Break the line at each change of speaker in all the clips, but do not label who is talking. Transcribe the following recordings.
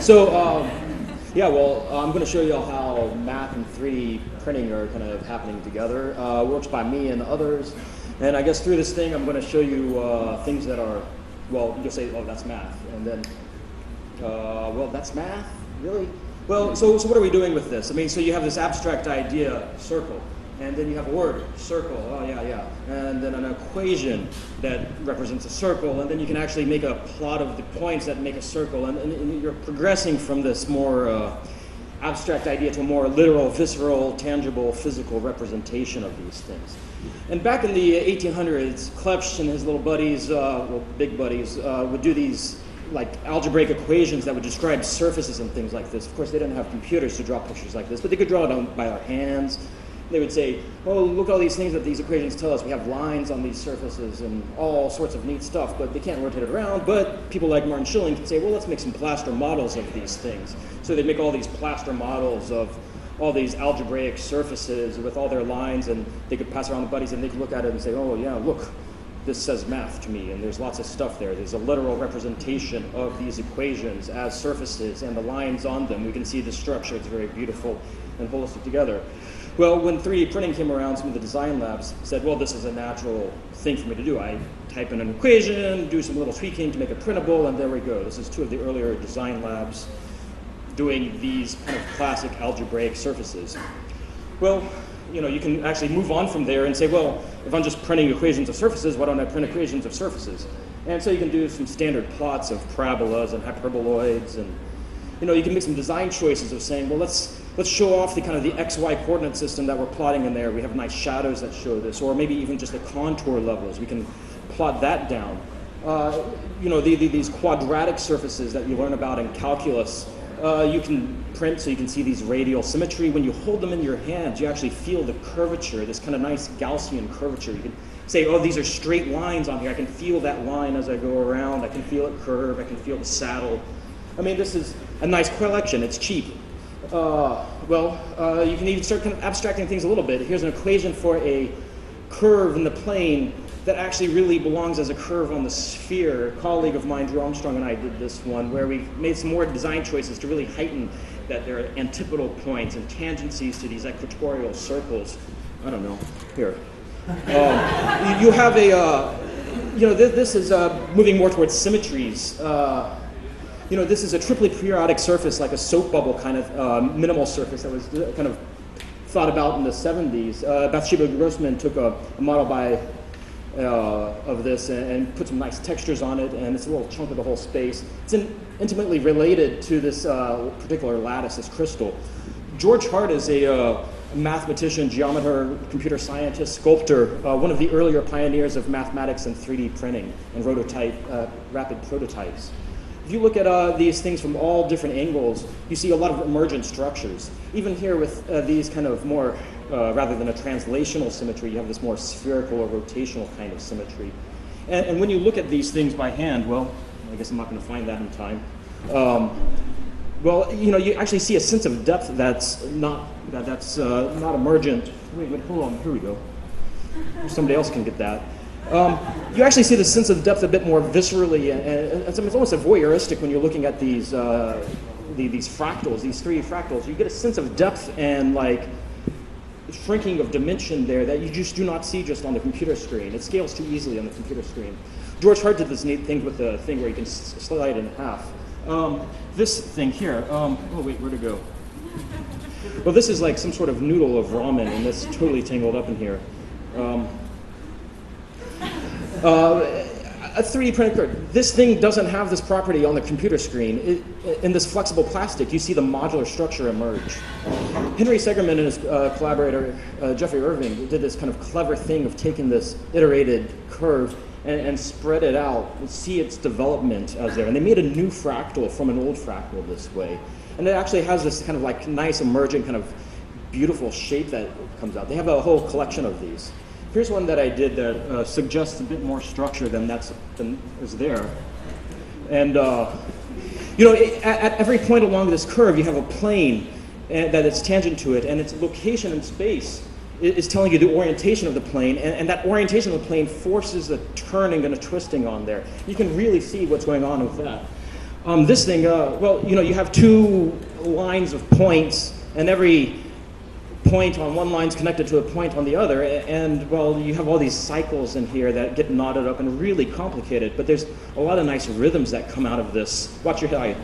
Yeah, well, I'm going to show you all how math and 3D printing are kind of happening together. Works by me and others. And I guess through this thing, I'm going to show you things that are, well, you'll say, oh, that's math. And then, well, that's math? Really? Well, so what are we doing with this? I mean, so you have this abstract idea, circle. And then you have a word, circle, oh yeah. And then an equation that represents a circle, and then you can actually make a plot of the points that make a circle, and you're progressing from this more abstract idea to a more literal, visceral, tangible, physical representation of these things. And back in the 1800s, Klepsch and his little buddies, well, big buddies, would do these like algebraic equations that would describe surfaces and things like this. Of course, they didn't have computers to draw pictures like this, but they could draw it by our hands. They would say, oh, look at all these things that these equations tell us. We have lines on these surfaces and all sorts of neat stuff, but they can't rotate it around. But people like Martin Schilling can say, well, let's make some plaster models of these things. So they make all these plaster models of all these algebraic surfaces with all their lines, and they could pass around the buddies, and they could look at it and say, oh, yeah, look, this says math to me, and there's lots of stuff there. There's a literal representation of these equations as surfaces, and the lines on them. We can see the structure. It's very beautiful and holistic together. Well, when 3D printing came around, some of the design labs said, well, this is a natural thing for me to do. I type in an equation, do some little tweaking to make it printable, and there we go. This is two of the earlier design labs doing these kind of classic algebraic surfaces. Well, you know, you can actually move on from there and say, well, if I'm just printing equations of surfaces, why don't I print equations of surfaces? And so you can do some standard plots of parabolas and hyperboloids, and you know, you can make some design choices of saying, well, let's show off the kind of the XY coordinate system that we're plotting in there. We have nice shadows that show this, or maybe even just the contour levels. We can plot that down. You know, these quadratic surfaces that you learn about in calculus, you can print so you can see these radial symmetry. When you hold them in your hand, you actually feel the curvature, this kind of nice Gaussian curvature. You can say, oh, these are straight lines on here. I can feel that line as I go around. I can feel it curve. I can feel the saddle. I mean, this is a nice collection. It's cheap. You can even start kind of abstracting things a little bit. Here's an equation for a curve in the plane that actually really belongs as a curve on the sphere. A colleague of mine, Drew Armstrong, and I did this one where we made some more design choices to really heighten that there are antipodal points and tangencies to these equatorial circles. I don't know. Here. You have a, you know, this is moving more towards symmetries. You know, this is a triply periodic surface, like a soap bubble kind of minimal surface that was kind of thought about in the 70s. Bathsheba Grossman took a model of this and put some nice textures on it, and it's a little chunk of the whole space. It's intimately related to this particular lattice, this crystal. George Hart is a mathematician, geometer, computer scientist, sculptor, one of the earlier pioneers of mathematics and 3D printing and rapid prototypes. If you look at these things from all different angles, you see a lot of emergent structures. Even here with these kind of more, rather than a translational symmetry, you have this more spherical or rotational kind of symmetry. And when you look at these things by hand, well, I guess I'm not going to find that in time. Well, you know, you actually see a sense of depth that's not emergent. Wait, hold on, here we go. Somebody else can get that. You actually see the sense of depth a bit more viscerally, and it's almost a voyeuristic when you're looking at these fractals, these 3D fractals. You get a sense of depth and like shrinking of dimension there that you just do not see just on the computer screen. It scales too easily on the computer screen. George Hart did this neat thing with the thing where you can slide in half. This thing here, oh wait, where'd it go? Well, this is like some sort of noodle of ramen, and it's totally tangled up in here. A 3D printer, this thing doesn't have this property on the computer screen. In this flexible plastic, you see the modular structure emerge. Henry Segerman and his collaborator, Jeffrey Irving, did this kind of clever thing of taking this iterated curve and spread it out and see its development as there. And they made a new fractal from an old fractal this way. And it actually has this kind of like nice emerging kind of beautiful shape that comes out. They have a whole collection of these. Here's one that I did that suggests a bit more structure than is there. And you know, at every point along this curve, you have a plane that is tangent to it, and its location in space is telling you the orientation of the plane, and that orientation of the plane forces a turning and a twisting on there. You can really see what's going on with that. This thing, well, you know, you have two lines of points, and every point on one line is connected to a point on the other, and, well, you have all these cycles in here that get knotted up and really complicated, but there's a lot of nice rhythms that come out of this. Watch your eye.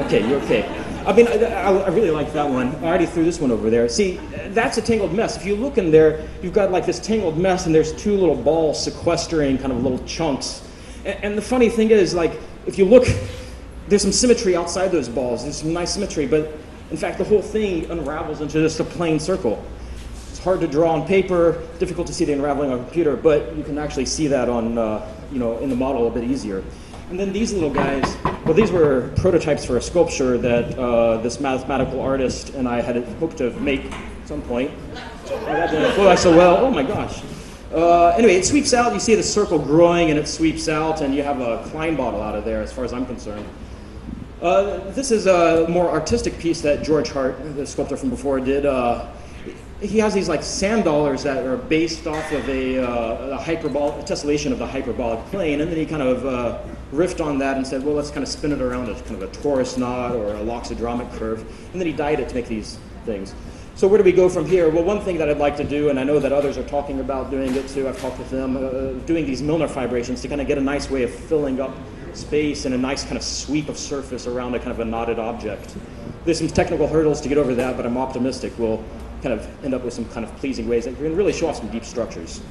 Okay, you're okay. I mean, I really like that one. I already threw this one over there. See, that's a tangled mess. If you look in there, you've got like this tangled mess, and there's two little balls sequestering kind of little chunks. And the funny thing is, like, if you look, there's some symmetry outside those balls. There's some nice symmetry, but in fact, the whole thing unravels into just a plain circle. It's hard to draw on paper, difficult to see the unraveling on a computer, but you can actually see that on, you know, in the model a bit easier. And then these little guys, well, these were prototypes for a sculpture that this mathematical artist and I had hoped to make at some point. Oh, that didn't flow out so well. Oh my gosh. Anyway, it sweeps out. You see the circle growing, and it sweeps out, and you have a Klein bottle out of there, as far as I'm concerned. This is a more artistic piece that George Hart, the sculptor from before, did. He has these like sand dollars that are based off of a tessellation of the hyperbolic plane, and then he kind of riffed on that and said, well, let's kind of spin it around as kind of a torus knot or a loxodromic curve, and then he dyed it to make these things. So where do we go from here? Well, one thing that I'd like to do, and I know that others are talking about doing it too, I've talked with them, doing these Milner fibrations to kind of get a nice way of filling up space and a nice kind of sweep of surface around a kind of a knotted object. There's some technical hurdles to get over that, but I'm optimistic we'll kind of end up with some kind of pleasing ways that can really show off some deep structures.